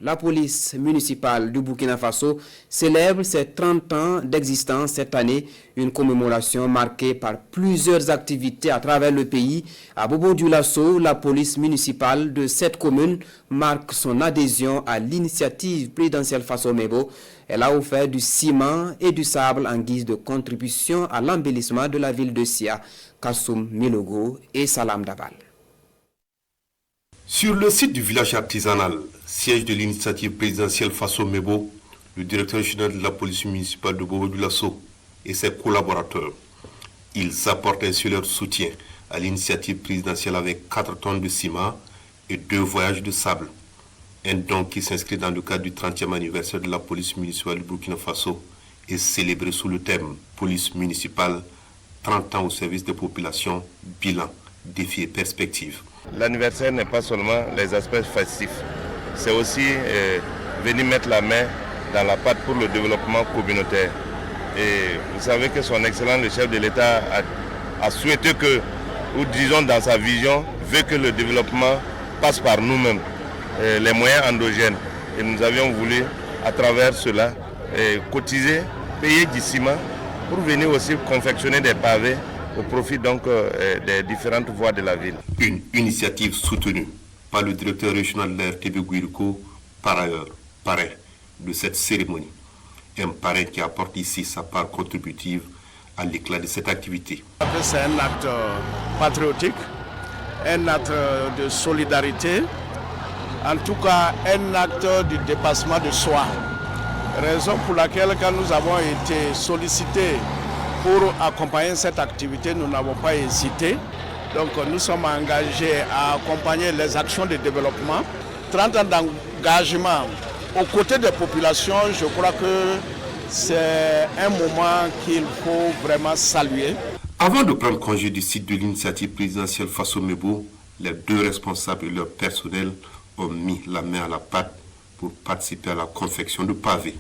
La police municipale du Burkina Faso célèbre ses 30 ans d'existence cette année, une commémoration marquée par plusieurs activités à travers le pays. À Bobo-Dioulasso, la police municipale de cette commune marque son adhésion à l'initiative présidentielle Faso-Mebo. Elle a offert du ciment et du sable en guise de contribution à l'embellissement de la ville de Sia, Kassoum Milogo et Salam Dabal. Sur le site du village artisanal, siège de l'initiative présidentielle Faso-Mebo, le directeur général de la police municipale de Bobo-Dioulasso et ses collaborateurs, ils apportent ainsi leur soutien à l'initiative présidentielle avec 4 tonnes de ciment et 2 voyages de sable. Un don qui s'inscrit dans le cadre du 30e anniversaire de la police municipale du Burkina Faso et célébré sous le thème Police municipale, 30 ans au service des populations, bilan, défis et perspectives. L'anniversaire n'est pas seulement les aspects festifs, c'est aussi venir mettre la main dans la pâte pour le développement communautaire. Et vous savez que son Excellence, le chef de l'État, a souhaité que, ou disons dans sa vision, veut que le développement passe par nous-mêmes, les moyens endogènes. Et nous avions voulu, à travers cela, cotiser, payer du ciment pour venir aussi confectionner des pavés au profit donc des différentes voies de la ville. Une initiative soutenue par le directeur régional de la RTB Guiriko, par ailleurs parrain de cette cérémonie. Un parrain qui apporte ici sa part contributive à l'éclat de cette activité. C'est un acte patriotique, un acte de solidarité, en tout cas un acte du dépassement de soi. Raison pour laquelle quand nous avons été sollicités pour accompagner cette activité, nous n'avons pas hésité. Donc nous sommes engagés à accompagner les actions de développement. 30 ans d'engagement aux côtés des populations, je crois que c'est un moment qu'il faut vraiment saluer. Avant de prendre congé du site de l'initiative présidentielle Faso-Mebo, les 2 responsables et leur personnel ont mis la main à la pâte pour participer à la confection de pavés.